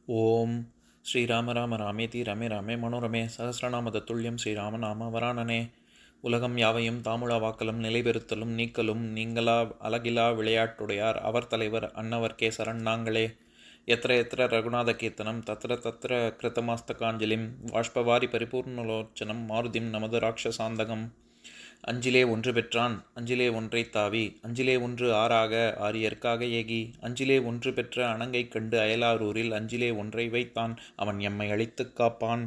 ஓம் ஸ்ரீராம ராம ராமேதி ரமே ராமே மனோரமே சகசிரநாம தத்துல்யம் ஸ்ரீராமநாம வராணனே. உலகம் யாவையும் தாமுழா வாக்கலும் நிலைபெறுத்தலும் நீக்கலும் நீங்களா அழகிலா விளையாட்டுடையார் அவர் தலைவர் அன்னவர் சரண் நாங்களே. எத்திர எத்திர ரகுநாத கீர்த்தனம் தத்திர தத்திர கிருத்தமாஸ்தகாஞ்சலிம் வாஷ்பவாரி பரிபூர்ணலோச்சனம் மாருதிம் நமது ராட்சசாந்தகம். அஞ்சிலே ஒன்று பெற்றான் அஞ்சிலே ஒன்றை தாவி அஞ்சிலே ஒன்று ஆறாக ஆரியர்க்காக ஏகி அஞ்சிலே ஒன்று பெற்ற அணங்கை கண்டு அயலாரூரில் அஞ்சிலே ஒன்றை வைத்தான் அவன் எம்மை அழித்துக் காப்பான்.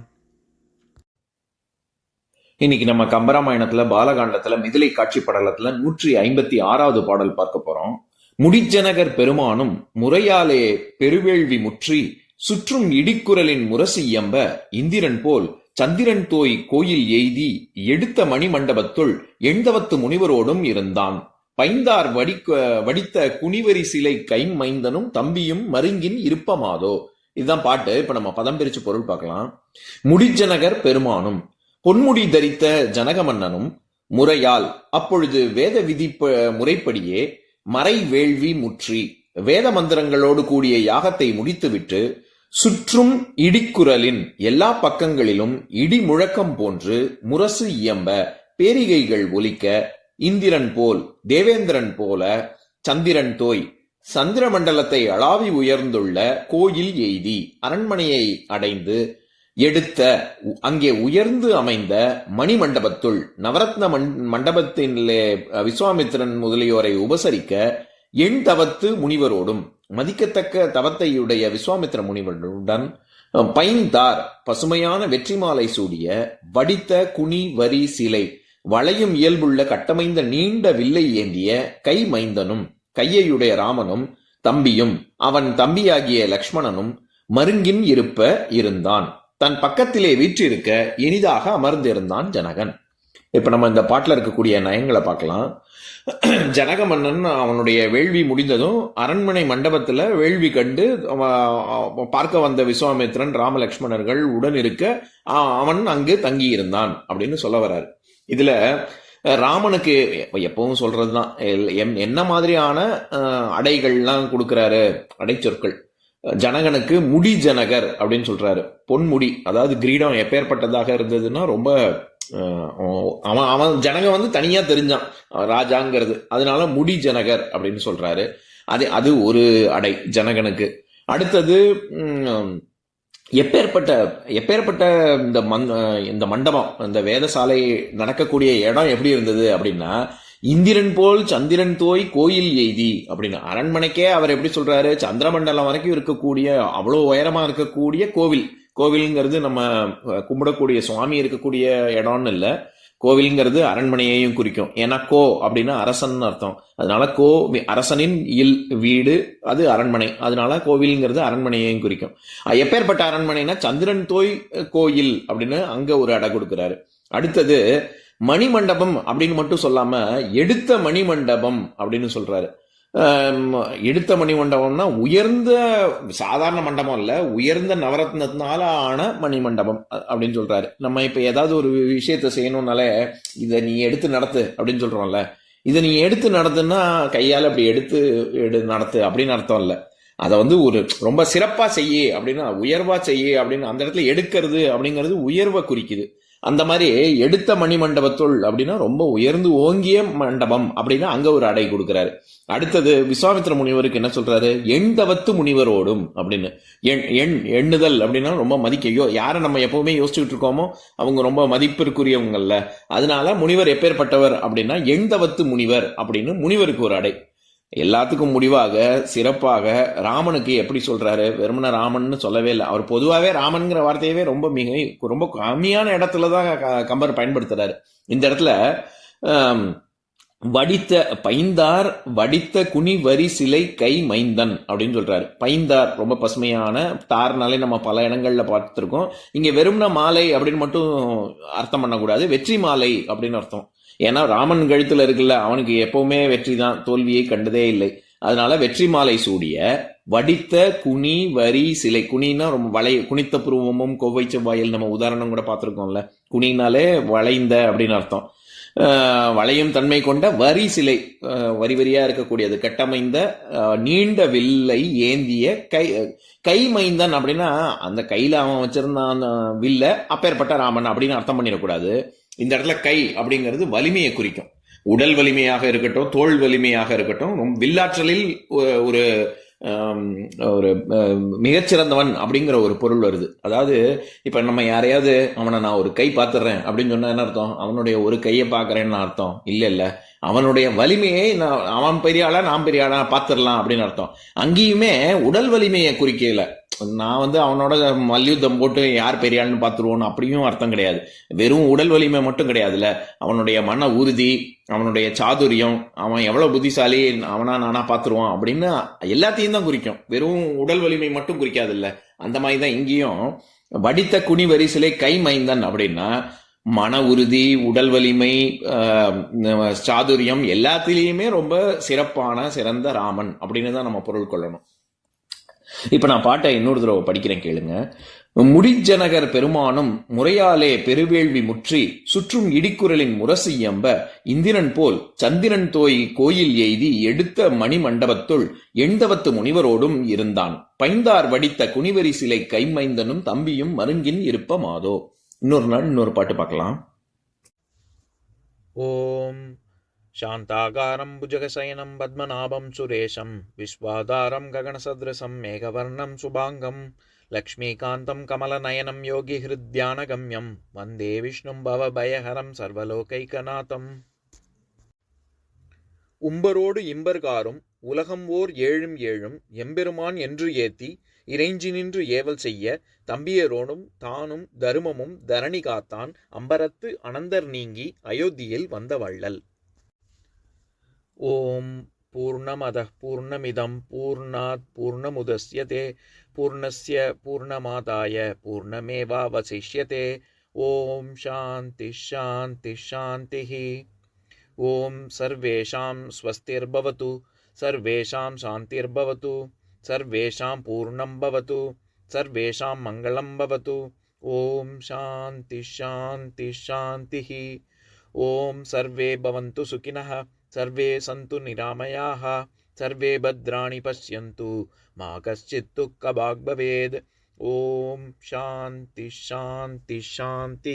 இன்னைக்கு நம்ம கம்பராமாயணத்துல பாலகாண்டத்துல மிதிலை காட்சி படலத்துல 156வது பாடல் பார்க்க போறோம். முடிஜனகர் பெருமானும் முறையாலே பெருவேள்வி முற்றி சுற்றும் இடிக்குரலின் முரசு இயம்ப இந்திரன் போல் சந்திரன் தோய் கோயில் எய்தி எடுத்த மணி மண்டபத்துள் எண்தவத்து முனிவரோடும் இருந்தான். பைந்தார் வடித்த குனிவரி சிலை மைந்தனும் தம்பியும் மருங்கின் இருப்பமாதோ. இதுதான் பாட்டு. இப்ப நம்ம பதம் பிரிச்சு பொருள் பார்க்கலாம். முடிஜனகர் பெருமானும் பொன்முடி தரித்த ஜனக மன்னனும் முறையால் அப்பொழுது வேத விதி முறைப்படியே மறை வேள்வி முற்றி வேத மந்திரங்களோடு கூடிய யாகத்தை முடித்துவிட்டு சுற்றும் இடிக்குரலின் எல்லா பக்கங்களிலும் இடி முழக்கம் போன்று முரசு இயம்ப பேரிகைகள் ஒலிக்க இந்திரன் போல் தேவேந்திரன் போல சந்திரன் தோய் சந்திர மண்டலத்தை அளாவி உயர்ந்துள்ள கோயில் எய்தி அரண்மனையை அடைந்து எடுத்த அங்கே உயர்ந்து அமைந்த மணி மண்டபத்துள் நவரத்ன மண்டபத்திலே விஸ்வாமித்திரன் முதலியோரை உபசரிக்க எண் தவத்து முனிவரோடும் மதிக்கத்தக்க தவத்தையுடைய விஸ்வாமித்திர முனிவருடன் பைந்தார் பசுமையான வெற்றி மாலை சூடிய வடித்த குனி வரி சிலை வளையும் இயல்புள்ள கட்டமைந்த நீண்ட வில்லை ஏந்திய மைந்தனும் கையையுடைய ராமனும் தம்பியும் அவன் தம்பியாகிய லக்ஷ்மணனும் மருங்கின் இருப்ப இருந்தான். தன் பக்கத்திலே வீற்றிருக்க இனிதாக அமர்ந்திருந்தான் ஜனகன். இப்ப நம்ம இந்த பாட்டுல இருக்கக்கூடிய நயங்களை பார்க்கலாம். ஜனக மன்னன் அவனுடைய வேள்வி முடிந்ததும் அரண்மனை மண்டபத்துல வேள்வி கண்டு பார்க்க வந்த விஸ்வாமித்திரன் ராமலக்ஷ்மணர்கள் உடன் இருக்க அவன் அங்கு தங்கி இருந்தான் அப்படின்னு சொல்ல வர்றாரு. இதுல ராமனுக்கு எப்பவும் சொல்றதுதான் என்ன மாதிரியான அடைகள்லாம் கொடுக்கிறாரு. அடைச்சொற்கள். ஜனகனுக்கு முடி ஜனகர் அப்படின்னு சொல்றாரு. பொன்முடி, அதாவது கிரீடம் எப்பேற்பட்டதாக இருந்ததுன்னா ரொம்ப அவன் ஜனக தனியா தெரிஞ்சான் ராஜாங்கிறது. அதனால முடி ஜனகர் அப்படின்னு சொல்றாரு. அது ஒரு அடை ஜனகனுக்கு. அடுத்தது எப்பேற்பட்ட இந்த மண்டபம், இந்த வேதசாலை நடக்கக்கூடிய இடம் எப்படி இருந்தது அப்படின்னா, இந்திரன் போல் சந்திரன் தோய் கோயில் எய்தி அப்படின்னு அரண்மனைக்கே அவர் எப்படி சொல்றாரு, சந்திரமண்டலம் வரைக்கும் இருக்கக்கூடிய அவ்வளோ உயரமா இருக்கக்கூடிய கோவில்ங்கிறது நம்ம கும்பிடக்கூடிய சுவாமி இருக்கக்கூடிய இடம்னு இல்லை. கோவில்ங்கிறது அரண்மனையையும் குறிக்கும். ஏன்னா கோ அப்படின்னா அரசன் அர்த்தம். அதனால அரசனின் வீடு அது அரண்மனை. அதனால கோவில்ங்கிறது அரண்மனையையும் குறிக்கும். எப்பேற்பட்ட அரண்மனைனா சந்திரன் தோய் கோயில் அப்படின்னு அங்க ஒரு அடை கொடுக்கிறாரு. அடுத்தது மணிமண்டபம் அப்படின்னு மட்டும் சொல்லாம எடுத்த மணிமண்டபம் அப்படின்னு சொல்றாரு. எடுத்த மணிமண்டபம்னா உயர்ந்த சாதாரண மண்டபம் இல்ல, உயர்ந்த நவரத்னத்தினால ஆன மணிமண்டபம் அப்படின்னு சொல்றாரு. நம்ம இப்ப ஏதாவது ஒரு விஷயத்த செய்யணும்னாலே இதை நீ எடுத்து நடத்து அப்படின்னு சொல்றோம்ல. இதை நீ எடுத்து நடத்துன்னா கையால அப்படி எடுத்து நடத்து அப்படின்னு அர்த்தம் இல்ல. அதை ஒரு ரொம்ப சிறப்பா செய்ய அப்படின்னா உயர்வா செய்ய அப்படின்னு அந்த இடத்துல எடுக்கிறது அப்படிங்கிறது உயர்வை குறிக்குது. அந்த மாதிரி எடுத்த மணி மண்டபத்துள் அப்படின்னா ரொம்ப உயர்ந்து ஓங்கிய மண்டபம் அப்படின்னா அங்க ஒரு அடை கொடுக்கிறாரு. அடுத்தது விஸ்வாமித்திர முனிவருக்கு என்ன சொல்றாரு, எண்தவத்து முனிவரோடும் அப்படின்னு. எண்ணுதல் அப்படின்னா ரொம்ப மதிக்கையோ யாரை நம்ம எப்பவுமே யோசிச்சுட்டு இருக்கோமோ அவங்க ரொம்ப மதிப்பிற்குரியவங்கல்ல. அதனால முனிவர் எப்பேற்பட்டவர் அப்படின்னா எண்தவத்து முனிவர் அப்படின்னு முனிவருக்கு ஒரு அடை. எல்லாத்துக்கும் முடிவாக சிறப்பாக ராமனுக்கு எப்படி சொல்றாரு, வெறுமன ராமன் சொல்லவே இல்லை. அவர் பொதுவாகவே ராமன்கிற வார்த்தையவே ரொம்ப கம்மியான இடத்துலதான் கம்பர் பயன்படுத்துறாரு. இந்த இடத்துல பைந்தார் வடித்த குனி வரி சிலை மைந்தன் அப்படின்னு சொல்றாரு. பைந்தார் ரொம்ப பசுமையான, தார்னாலே நம்ம பல இடங்கள்ல பார்த்துருக்கோம். இங்க வெறும்ன மாலை அப்படின்னு மட்டும் அர்த்தம் பண்ணக்கூடாது, வெற்றி மாலை அப்படின்னு அர்த்தம். ஏன்னா ராமன் கழுத்துல இருக்குல்ல, அவனுக்கு எப்பவுமே வெற்றி தான், தோல்வியை கண்டதே இல்லை. அதனால வெற்றி மாலை சூடிய வடித்த குனி வரி சிலை. குனின்னா ரொம்ப குனித்த புருவமும் கொவ்வை செவ்வாயில் நம்ம உதாரணம் கூட பார்த்திருக்கோம்ல. குனினாலே வளைந்த அப்படின்னு அர்த்தம். வளையும் தன்மை கொண்ட வரி சிலை, வரி வரியா இருக்கக்கூடியது, கட்டமைந்த நீண்ட வில்லை ஏந்திய கை மைந்தன் அப்படின்னா அந்த கையில அவன் வச்சிருந்தான் அந்த வில்ல அப்பேற்பட்ட ராமன் அப்படின்னு அர்த்தம் பண்ணிடக்கூடாது. இந்த இடத்துல கை அப்படிங்கிறது வலிமையை குறிக்கும். உடல் வலிமையாக இருக்கட்டும், தோல் வலிமையாக இருக்கட்டும், வில்லாற்றலில் ஒரு ஒரு மிகச்சிறந்தவன் அப்படிங்கிற ஒரு பொருள் வருது. அதாவது இப்ப நம்ம யாரையாவது அவனை நான் ஒரு கை பார்த்துடுறேன் அப்படின்னு சொன்னா என்ன அர்த்தம்? அவனுடைய ஒரு கையை பார்க்கறேன்னு அர்த்தம் இல்ல. அவனுடைய வலிமையை அவன் பெரிய ஆளா நான் பெரிய ஆளா பார்த்துடலாம் அப்படின்னு அர்த்தம். அங்கேயுமே உடல் வலிமையை குறிக்கல. நான் அவனோட மல்யுத்தம் போட்டு யார் பெரியாள்னு பார்த்துருவோன்னு அப்படியும் அர்த்தம் கிடையாது. வெறும் உடல் வலிமை மட்டும் கிடையாதுல்ல, அவனுடைய மன உறுதி, அவனுடைய சாதுரியம், அவன் எவ்வளவு புத்திசாலி, அவனா நானா பார்த்துருவான் அப்படின்னு எல்லாத்தையும் தான் குறிக்கும். வெறும் உடல் வலிமை மட்டும் குறிக்காது இல்ல. அந்த மாதிரி தான் இங்கேயும் வடித்த குனி வரிசிலை கை மைந்தன் அப்படின்னா மன உறுதி, உடல் வலிமை, சாதுரியம் எல்லாத்திலையுமே ரொம்ப சிறந்த ராமன் அப்படின்னு தான் நம்ம பொருள் கொள்ளணும். இப்ப நான் பாட்டை இன்னொரு தடவை படிக்கிறேன் கேளுங்க. முடிஜனகர் பெருமானும் முறையாலே பெருவேள்வி முற்றி சுற்றும் இடிக்குரலின் முரசு எம்ப இந்திரன் போல் சந்திரன் தோய் கோயில் எய்தி எடுத்த மணி மண்டபத்துள் எண்தவத்து முனிவரோடும் இருந்தான். பைந்தார் வடித்த குனிவரி சிலை கைமைந்தனும் தம்பியும் மருங்கின் இருப்பமாதோ. இன்னொரு நாள் இன்னொரு பாட்டு பார்க்கலாம். ஓம் शान्ताकारं भुजगशयनं पद्मनाभं सुरेशं विश्वाधारं गगनसदृशं मेघवर्णं शुभाङ्गं लक्ष्मीकान्तं कमलनयनं योगिहृद्यानगम्यं वन्दे विष्णुं भवभयहरं सर्वलोकैकनाथम्. உம்பரோடு இம்பர்காரும் உலகம் ஓர் ஏழும் ஏழும் எம்பெருமான் என்று ஏத்தி இறைஞ்சி நின்று ஏவல் செய்ய தம்பியரோடும் தானும் தருமமும் தரணி காத்தான் அம்பரத்து அனந்தர் நீங்கி அயோத்தியில் வந்த வள்ளல். ஓம் பூர்ணமதः பூர்ணமிதம் பூர்ணாத் பூர்ணமுதஸ்யதே பூர்ணஸ்ய பூர்ணமாதாய பூர்ணமேவாவசிஷ்யதே. ஓம் சாந்தி சாந்தி சாந்திः. ஓம் சர்வேஷாம் ஸ்வஸ்திர்பவது சர்வேஷாம் சாந்திர்பவது சர்வேஷாம் பூர்ணம் பவது சர்வேஷாம் மங்களம் பவது. ஓம் சாந்தி சாந்தி சாந்திः. ஓம் சர்வே பவந்து சுகினः सर्वे सन्तु निरामयाः सर्वे भद्राणि पश्यन्तु मा कश्चित् दुःखभाग् भवेत्. ओम शांति शांति शांति.